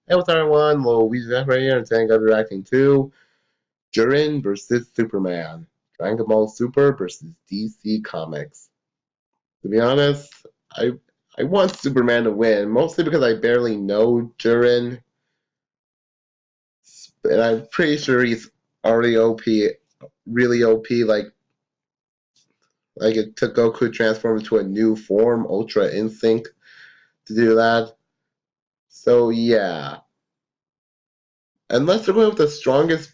Hey, what's up, everyone? Luigi GX right here, and today I'm going to be reacting to JIREN versus Superman. Dragon Ball Super versus DC Comics. To be honest, I I want Superman to win, mostly because I barely know JIREN, and I'm pretty sure he's already OP, really OP, like it took Goku to transform into a new form, Ultra Instinct, to do that. So yeah. Unless they're going with the strongest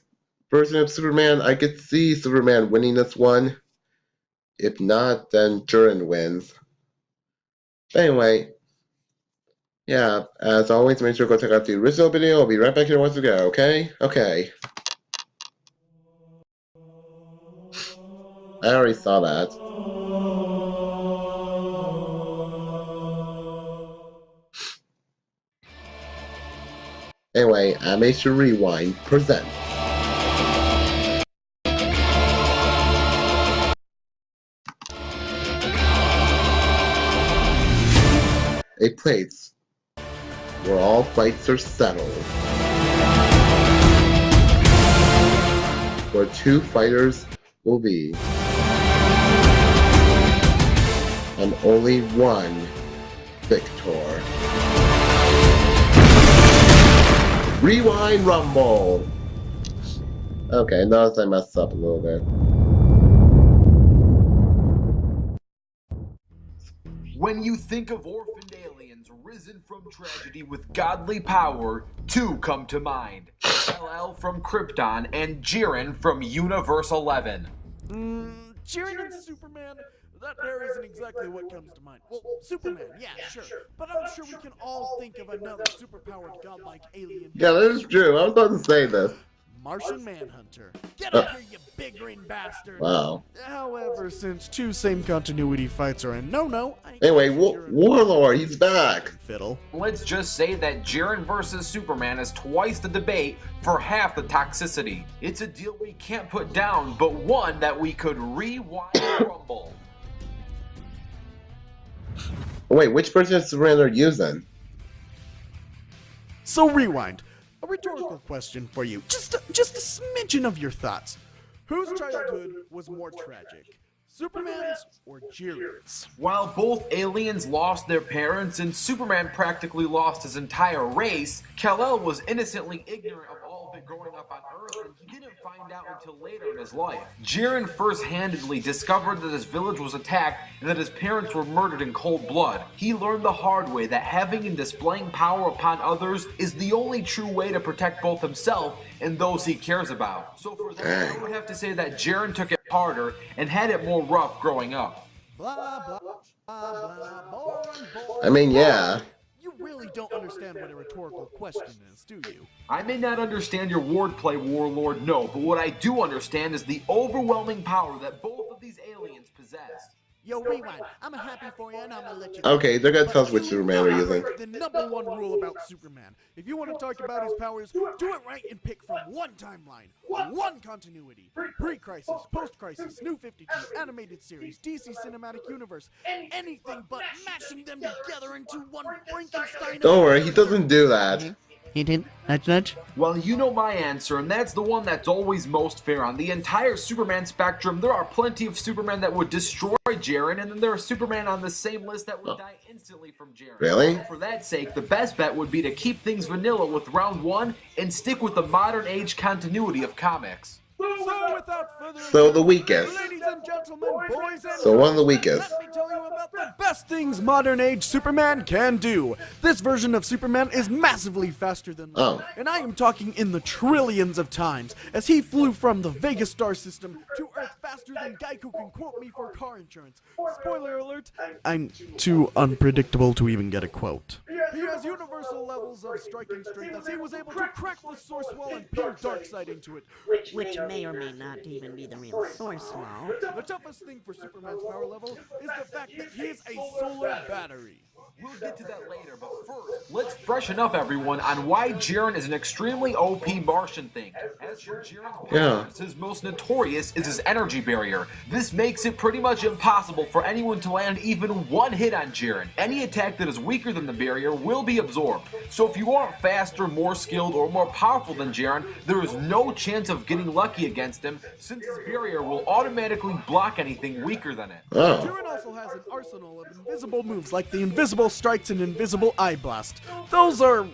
version of Superman, I could see Superman winning this one. If not, then Jiren wins. But anyway, yeah, as always, make sure to go check out the original video. I'll be right back here once we go, okay? Okay. I already saw that. Anyway, Animation Rewind presents a place where all fights are settled, where two fighters will be, and only one victor. Rewind Rumble! Okay, notice I messed up a little bit. When you think of orphaned aliens risen from tragedy with godly power, two come to mind. LL from Krypton and Jiren from Universe 11. Jiren and Superman, that there isn't exactly what comes to mind. Well, Superman, yeah, sure. But I'm sure we can all think of another superpowered godlike alien. Yeah, that is true. I was about to say this. Martian Manhunter. Get up here, you big green bastard. Wow. However, since two same continuity fights are a no-no, Anyway, Warlord, he's back. Fiddle. Let's just say that Jiren versus Superman is twice the debate for half the toxicity. It's a deal we can't put down, but one that we could rewind rumble. Wait, which version of Superman are you using? So rewind. A rhetorical question for you. Just a smidgen of your thoughts. Whose childhood was more tragic? Superman's or Jiren's? While both aliens lost their parents and Superman practically lost his entire race, Kal-El was innocently ignorant of all of it growing up on Earth, and he didn't find out until later in his life. Jiren first-handedly discovered that his village was attacked and that his parents were murdered in cold blood. He learned the hard way that having and displaying power upon others is the only true way to protect both himself and those he cares about. So for that, I would have to say that Jiren took it harder and had it more rough growing up. Blah, blah, blah, blah, boring. I mean, yeah. You really don't understand what a rhetorical question is, do you? I may not understand your wordplay, Warlord, no, but what I do understand is the overwhelming power that both of these aliens possess. Yo, rewind. I'm happy for you, and I'm gonna let you. Okay, they're gonna tell us which Superman we're using. The number one rule about Superman: if you want to talk about his powers, do it right and pick from one timeline, one continuity, pre-crisis, post-crisis, New 52, animated series, DC Cinematic Universe, anything but mashing them together into one Frankenstein. Don't worry, he doesn't do that. Hint, hint, nudge, nudge. Well, you know my answer, and that's the one that's always most fair. On the entire Superman spectrum, there are plenty of Superman that would destroy Jiren, and then there are Superman on the same list that would die instantly from Jiren. Really? So for that sake, the best bet would be to keep things vanilla with round one and stick with the modern age continuity of comics. So without further ado, So the weakest. ladies and gentlemen, boys and So one of the weakest. let me tell you about the best things modern age Superman can do. This version of Superman is massively faster than light, and I am talking in the trillions of times, as he flew from the Vega star system to Earth faster than Geico can quote me for car insurance. Spoiler alert, I'm too unpredictable to even get a quote. He has universal levels of striking strength, as he was able to crack the source wall and pin Darkseid into it. Which may or may not even be the real source wall. The toughest thing for Superman's power level is the fact that he He is a solar battery. We'll get to that later, but first, let's freshen up everyone on why JIREN is an extremely OP Martian thing. As for JIREN's powers, his most notorious is his energy barrier. This makes it pretty much impossible for anyone to land even one hit on JIREN. Any attack that is weaker than the barrier will be absorbed. So if you aren't faster, more skilled, or more powerful than JIREN, there is no chance of getting lucky against him, since his barrier will automatically block anything weaker than it. JIREN also has an arsenal of invisible moves like the invisible strikes and invisible eye blast. Those are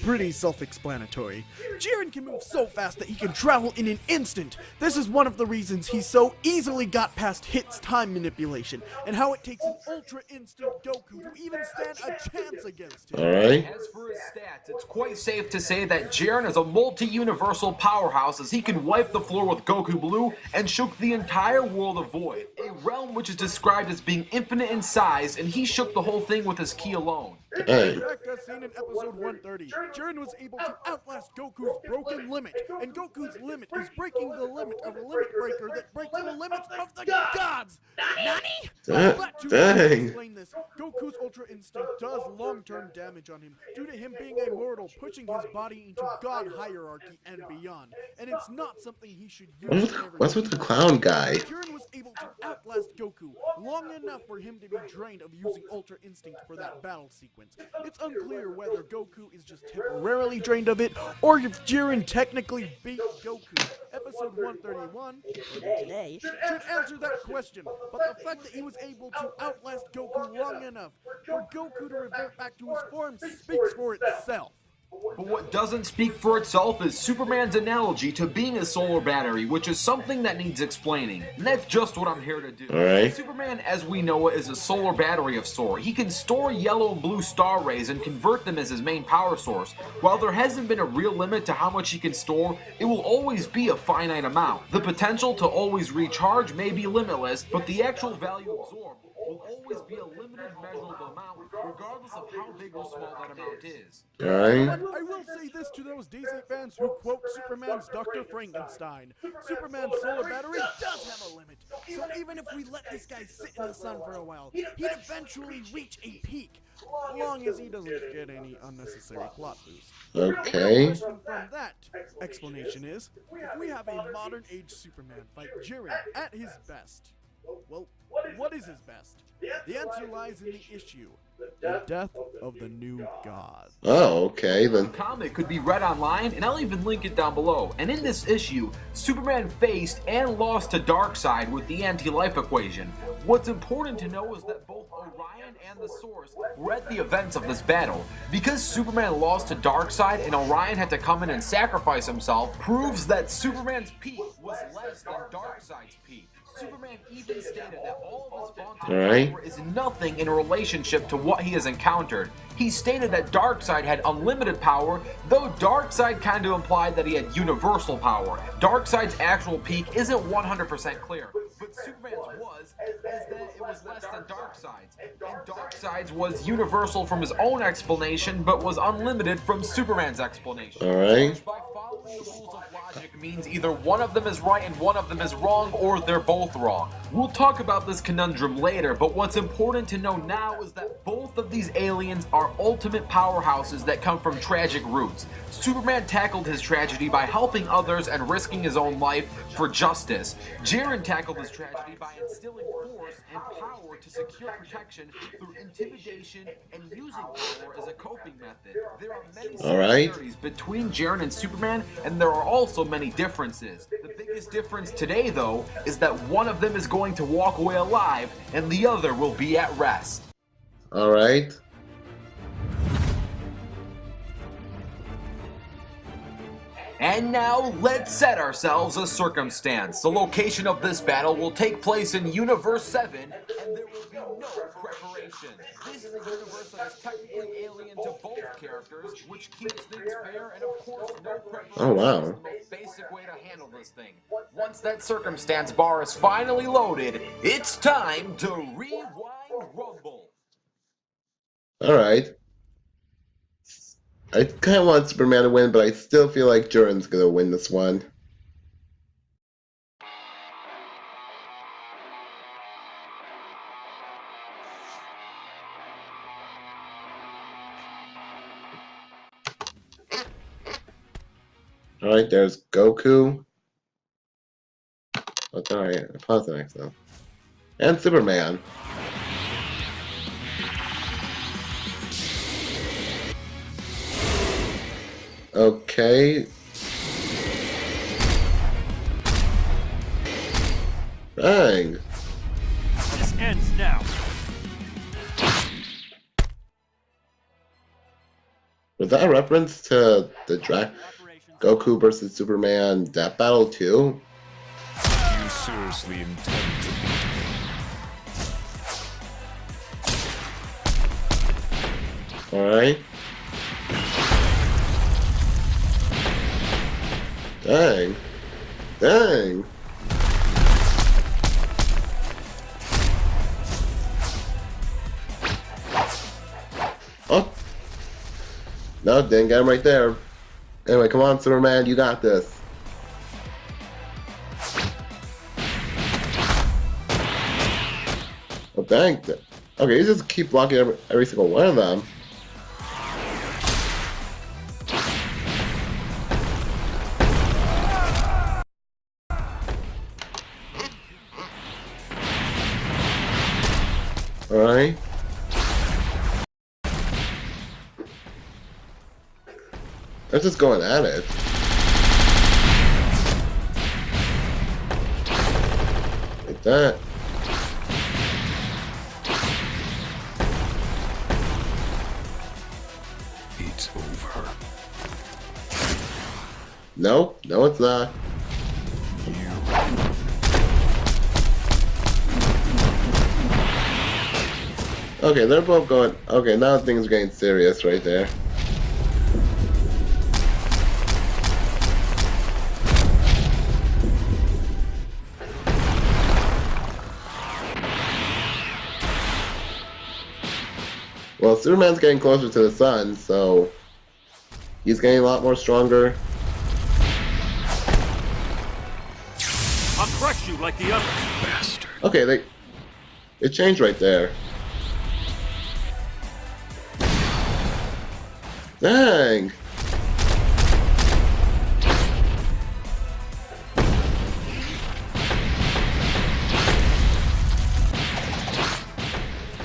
pretty self-explanatory. JIREN can move so fast that he can travel in an instant. This is one of the reasons he so easily got past Hit's time manipulation, and how it takes an ultra instant Goku to even stand a chance against him. As for his stats, it's quite safe to say that JIREN is a multi-universal powerhouse, as he can wipe the floor with Goku Blue and shook the entire world of Void, a realm which is described as being infinite in size, and he shook the whole thing with his ki alone. Back as seen in episode 130, JIREN was able to outlast Goku's broken limit, and Goku's limit is breaking the limit of a limit breaker that breaks the limits of the gods! Nani? But to explain this, Goku's Ultra Instinct does long-term damage on him due to him being a mortal, pushing his body into God hierarchy and beyond, and it's not something he should use. What's with the clown guy? JIREN was able to outlast Goku long enough for him to be drained of using Ultra Instinct for that battle sequence. It's unclear whether Goku is just temporarily drained of it, or if JIREN technically beat Goku. Episode 131 today should answer that question, but the fact that he was able to outlast Goku long enough for Goku to revert back to his form speaks for itself. But what doesn't speak for itself is Superman's analogy to being a solar battery, which is something that needs explaining. And that's just what I'm here to do. Superman, as we know it, is a solar battery of sorts. He can store yellow and blue star rays and convert them as his main power source. While there hasn't been a real limit to how much he can store, it will always be a finite amount. The potential to always recharge may be limitless, but the actual value absorbed will always be a limited measurable amount, regardless of how big or small that amount is. I will say this to those DC fans who quote Superman's Dr. Frankenstein. Superman's solar battery does have a limit, so even if we let this guy sit in the sun for a while, he'd eventually reach a peak, long as he doesn't get any unnecessary plot boost. The question from that explanation is, if we have a modern age Superman fight JIREN at his best, well, what is his best? The answer lies in the issue, the death of the new god. Oh, okay then. The comic could be read online, and I'll even link it down below. And in this issue, Superman faced and lost to Darkseid with the anti-life equation. What's important to know is that both Orion and the Source were at the events of this battle. Because Superman lost to Darkseid and Orion had to come in and sacrifice himself, proves that Superman's peak was less than Darkseid's peak. Superman even stated that all of his vaunted power is nothing in relationship to what he has encountered. He stated that Darkseid had unlimited power, though Darkseid kind of implied that he had universal power. Darkseid's actual peak isn't 100% clear, but Superman's was, as that it was less than Darkseid's. And Darkseid's was universal from his own explanation, but was unlimited from Superman's explanation. Which by following the rules of logic means either one of them is right and one of them is wrong, or they're both wrong. We'll talk about this conundrum later, but what's important to know now is that both of these aliens are ultimate powerhouses that come from tragic roots. Superman tackled his tragedy by helping others and risking his own life for justice. JIREN tackled his tragedy by instilling force and power to secure protection through intimidation and using power as a coping method. There are many similarities between JIREN and Superman, and there are also many differences. The biggest difference today, though, is that one of them is going to walk away alive and the other will be at rest. Alright. And now, let's set ourselves a circumstance. The location of this battle will take place in Universe 7, and there will be no preparation. This is a universe that is technically alien to both characters, which keeps things fair, and of course, no preparation is the most basic way to handle this thing. Once that circumstance bar is finally loaded, it's time to rewind rumble. Alright. I kind of want Superman to win, but I still feel like JIREN's going to win this one. Alright, there's Goku. Oh, alright, I paused the next one. And Superman. Okay. Dang. This ends now. Was that a reference to the Goku versus Superman Death Battle 2? You seriously intend to beat me? Alright. Dang. Dang. Oh. No, didn't get him right there. Anyway, come on, Superman, you got this. Oh, dang. Okay, you just keep blocking every single one of them. Alright. They're just going at it. Like that. It's over. No, no it's not. Okay, they're both going. Okay, now things are getting serious right there. Well, Superman's getting closer to the sun, so he's getting a lot more stronger. I'll crush you like the other bastard. Okay, it changed right there. Dang!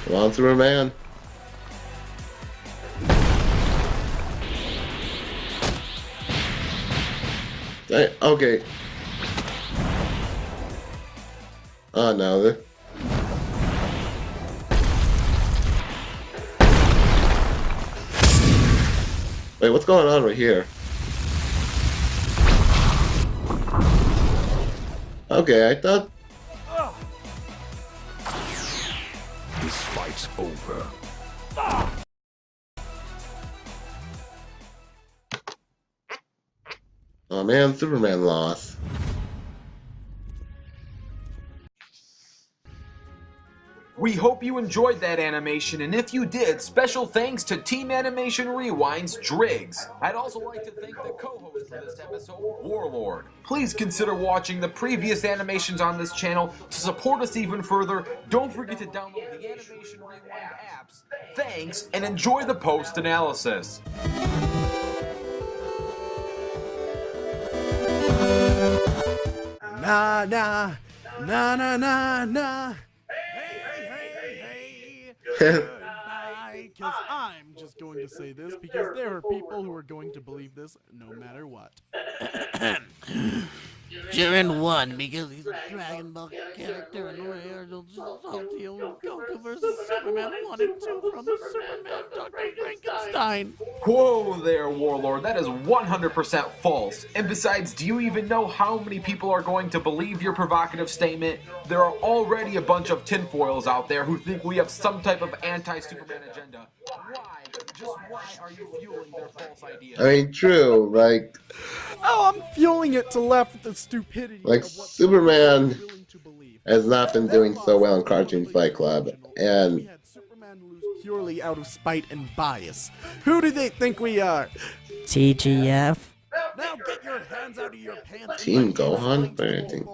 Come on, Superman. Dang, okay. Oh no. Wait, what's going on right here? Okay, I thought... This fight's over. Oh man, Superman lost. We hope you enjoyed that animation, and if you did, special thanks to Team Animation Rewind's Driggs. I'd also like to thank the co-host for this episode, Warlord. Please consider watching the previous animations on this channel to support us even further. Don't forget to download the Animation Rewind apps. Thanks, and enjoy the post-analysis. Nah, nah, nah, nah, nah, nah. Goodbye, because I'm just going to say this because there are people who are going to believe this no matter what. JIREN won because he's a Dragon Ball character and Rare will just salty with Goku versus Superman 1 and 2 from the Superman Dr. Frankenstein. Whoa there, Warlord, that is 100% false. And besides, do you even know how many people are going to believe your provocative statement? There are already a bunch of tinfoils out there who think we have some type of anti-Superman agenda. Why? Just why are you fueling their false ideas? I mean, true, like... Oh, I'm fueling it to laugh at the stupidity Like, of what Superman willing to believe. has not been doing so well in Cartoon Fight Club, We and... had Superman lose purely out of spite and bias. Who do they think we are? TGF. Now get your hands out of your pants. Team Gohan? Or anything?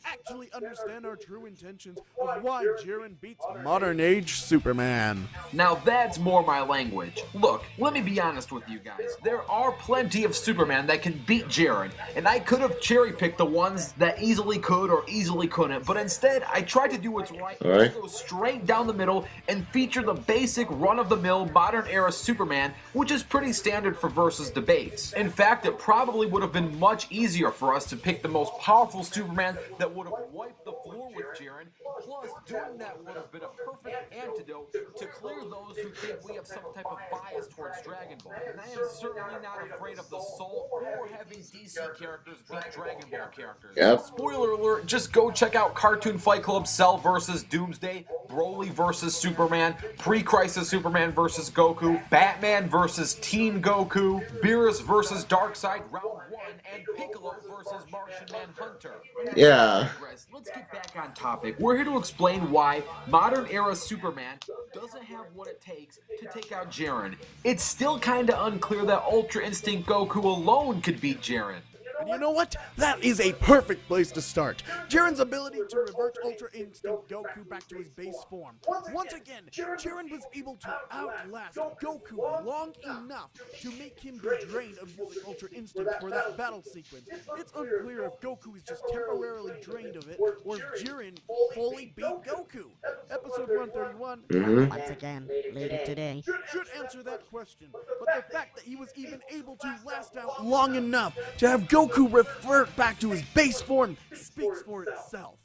Actually understand understand our true intentions of why Jiren beats modern-age Superman. Now that's more my language. Look, let me be honest with you guys. There are plenty of Superman that can beat Jiren, and I could have cherry-picked the ones that easily could or easily couldn't, but instead I tried to do what's right and go straight down the middle and feature the basic run-of-the-mill modern-era Superman, which is pretty standard for versus debates. In fact, it probably would have been much easier for us to pick the most powerful Superman that would have wiped the floor with Jiren. Plus, doing that would have been a perfect antidote to clear those who think we have some type of bias towards Dragon Ball. And I am certainly not afraid of the salt or having DC characters beat Dragon Ball characters. Yep. Spoiler alert, just go check out Cartoon Fight Club Cell vs. Doomsday, Broly vs. Superman, Pre-Crisis Superman vs. Goku, Batman vs. Teen Goku, Beerus vs. Darkseid Round 1, and Piccolo vs. Martian Manhunter. Yeah. Let's get back on topic. We're here to explain why modern era Superman doesn't have what it takes to take out Jiren. It's still kinda unclear that Ultra Instinct Goku alone could beat Jiren. And you know what? That is a perfect place to start. Jiren's ability to revert Ultra Instinct Goku back to his base form. Once again, Jiren was able to outlast Goku long enough to make him be drained of using Ultra Instinct for that battle sequence. It's unclear if Goku is just temporarily drained of it, or if Jiren fully beat Goku. Episode 131, Once again, later today. should answer that question. But the fact that he was even able to last out long enough to have Goku revert back to his base form speaks for itself.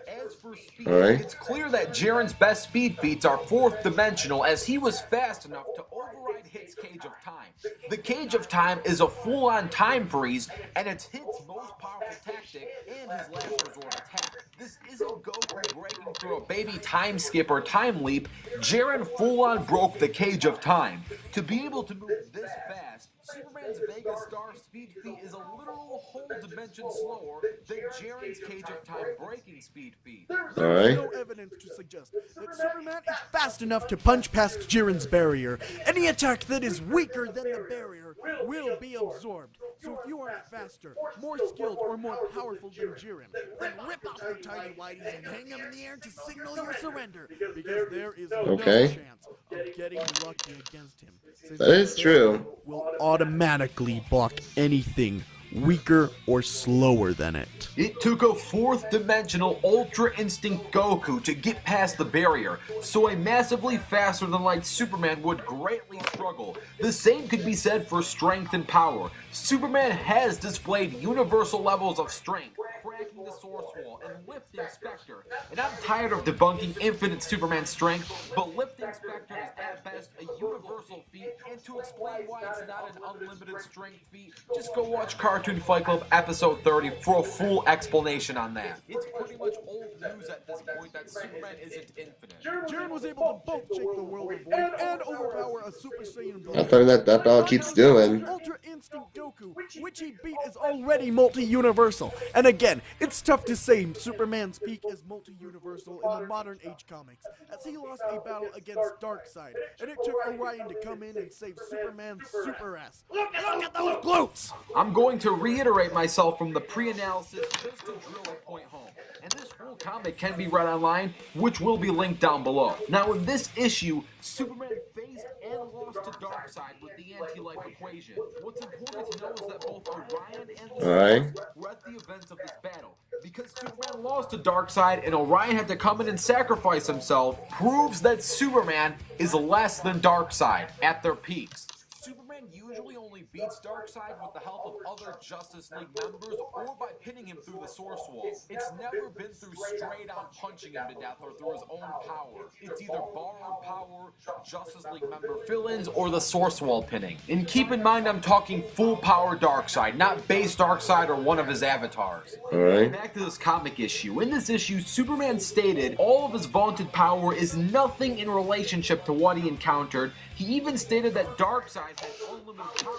As for speed, it's clear that Jiren's best speed feats are fourth dimensional, as he was fast enough to override Hit's Cage of Time. The Cage of Time is a full-on time freeze, and it's Hit's most powerful tactic and his last resort attack. This isn't Goku breaking through a baby time skip or time leap. Jiren full-on broke the Cage of Time. To be able to move this fast, Superman's Vega Star speed feat is a literal whole dimension slower than Jiren's Cage of Time breaking speed feat. There's no evidence to suggest that Superman is fast enough to punch past Jiren's barrier. Any attack that is weaker than the barrier will be absorbed. So if you are faster, more skilled, or more powerful than Jiren, then rip off your tiny whities and hang them in the air to signal your surrender, because there is no chance of getting lucky against him. That is true. Will automatically block anything weaker or slower than it. It took a fourth dimensional Ultra Instinct Goku to get past the barrier, so a massively faster than light Superman would greatly struggle. The same could be said for strength and power. Superman has displayed universal levels of strength, cracking the Source Wall and lifting Spectre. And I'm tired of debunking infinite Superman strength, but lifting Spectre is at best a universal feat, and to explain why it's not an unlimited strength feat, just go watch Cartoon Fight Club episode 30 for a full explanation on that. It's pretty much old news at this point that Superman isn't infinite. Jiren was able to both shake the world of void and overpower a Super Saiyan Blue. That's something that battle keeps doing. Ultra Instinct Goku, which he beat, is already multi-universal. And again, it's tough to say Superman's peak is multi-universal in the modern age comics, as he lost a battle against Darkseid, and it took Orion to come in and save Superman's super ass. Look at those glutes! I'm going to reiterate myself from the pre-analysis just to drill a point home. And this full comic can be read online, which will be linked down below. Now in this issue, Superman faced and lost to Darkseid with the anti-life equation. What's important to know is that both Orion and the Stars were at the events of this battle. Because Superman lost to Darkseid and Orion had to come in and sacrifice himself, proves that Superman is less than Darkseid at their peaks. Superman usually only beats Darkseid with the help of other Justice League members or by pinning him through the Source Wall. It's never been through straight-on punching him to death or through his own power. It's either borrowed power, Justice League member fill-ins, or the Source Wall pinning. And keep in mind I'm talking full-power Darkseid, not base Darkseid or one of his avatars. Back to this comic issue. In this issue, Superman stated all of his vaunted power is nothing in relationship to what he encountered. He even stated that Darkseid had unlimited power,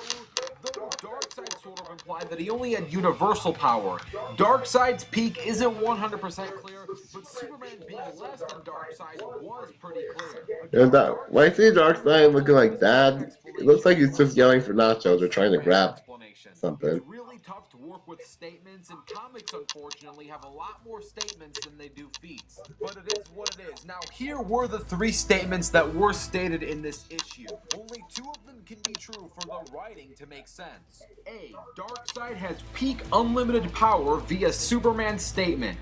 though Darkseid sort of implied that he only had universal power. Darkseid's peak isn't 100% clear, but Superman being less than Darkseid was pretty clear. And when I see Darkseid looking like that, it looks like he's just yelling for nachos or trying to grab something. It's really tough to work with statements, and comics, unfortunately, have a lot more statements than they do feats. But it is what it is. Now, here were the 3 statements that were stated in this issue. Only 2 of them can be true for the writing to make sense. A. Darkseid has peak unlimited power via Superman statement.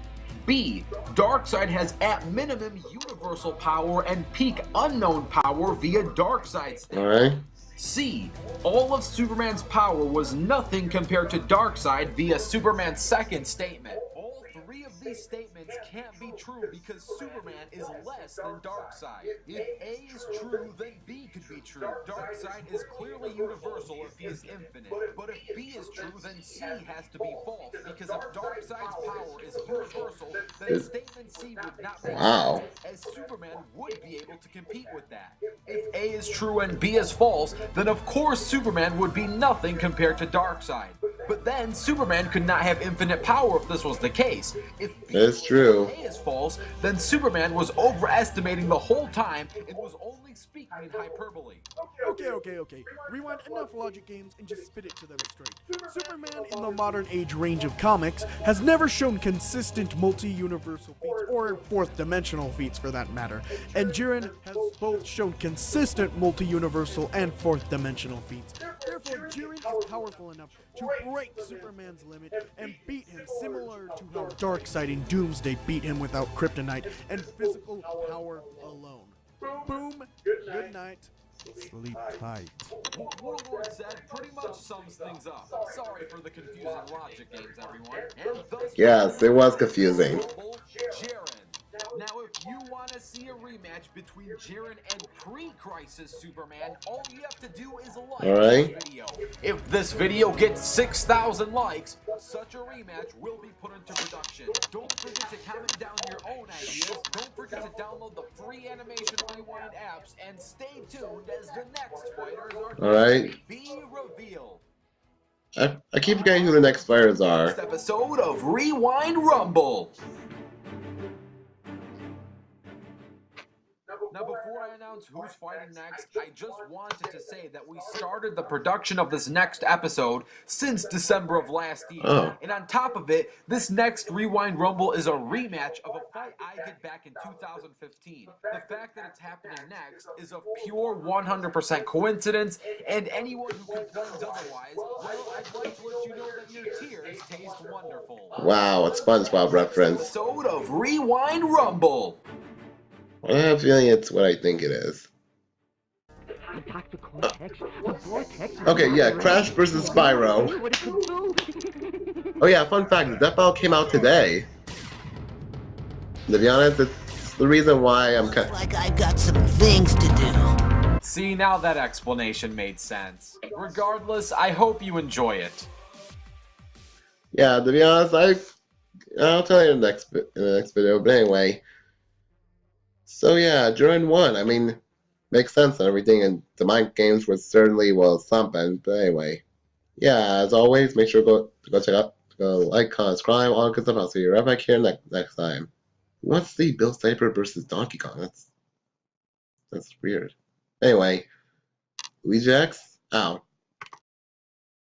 B. Darkseid has at minimum universal power and peak unknown power via Darkseid statement. Alright. C. All of Superman's power was nothing compared to Darkseid via Superman's second statement. All 3 of these statements can't be true because Superman is less than Darkseid. If A is true, then B could be true. Darkseid is clearly universal if he is infinite. But if B is true, then C has to be false because if Darkseid's power is universal, then statement C would not make sense, as Superman would be able to compete with that. If A is true and B is false, then of course Superman would be nothing compared to Darkseid. But then Superman could not have infinite power if this was the case. If B That's true. A is false, then Superman was overestimating the whole time and was only speaking in hyperbole. Okay. Rewind enough logic games and just spit it to them straight. Superman in the modern age range of comics has never shown consistent multi-universal feats, or fourth-dimensional feats for that matter, and JIREN has both shown consistent multi-universal and fourth-dimensional feats. Therefore, JIREN is powerful enough to break Superman's limit and beat him, similar to how Darkseid in Doomsday beat him without kryptonite and physical power alone. Boom, good night, sleep tight. What Warlord said pretty much sums things up. Sorry for the confusing logic games, everyone. And thus, Yes, it was confusing. JIREN. Now, if you want to see a rematch between JIREN and pre-Crisis Superman, all you have to do is like this video. If this video gets 6,000 likes, such a rematch will be put into production. Don't forget to comment down your own ideas. Don't forget to download the free Animation Rewind apps, and stay tuned as the next fighters are going to be revealed. I keep forgetting who the next fighters are. Next episode of Rewind Rumble. Now, before I announce who's fighting next, I just wanted to say that we started the production of this next episode since December of last year. And on top of it, this next Rewind Rumble is a rematch of a fight I did back in 2015. The fact that it's happening next is a pure 100% coincidence, and anyone who complains otherwise, well, I'd like to let you know that your tears taste wonderful. Wow, a SpongeBob reference. Episode of Rewind Rumble. I have a feeling it's what I think it is. Okay, yeah, Crash versus Spyro. Oh yeah, fun fact, that battle came out today. To be honest, it's the reason why I'm kind of... Like I got some things to do. See, now that explanation made sense. Regardless, I hope you enjoy it. Yeah, to be honest, I'll tell you in the next video, but anyway. So yeah, JIREN won. I mean, makes sense and everything, and the mind games was certainly something. But anyway, yeah, as always, make sure to go check out, like, comment, subscribe, all good stuff. I'll see you right back here next time. What's the Bill Sniper versus Donkey Kong? That's weird. Anyway, Luigi GX out.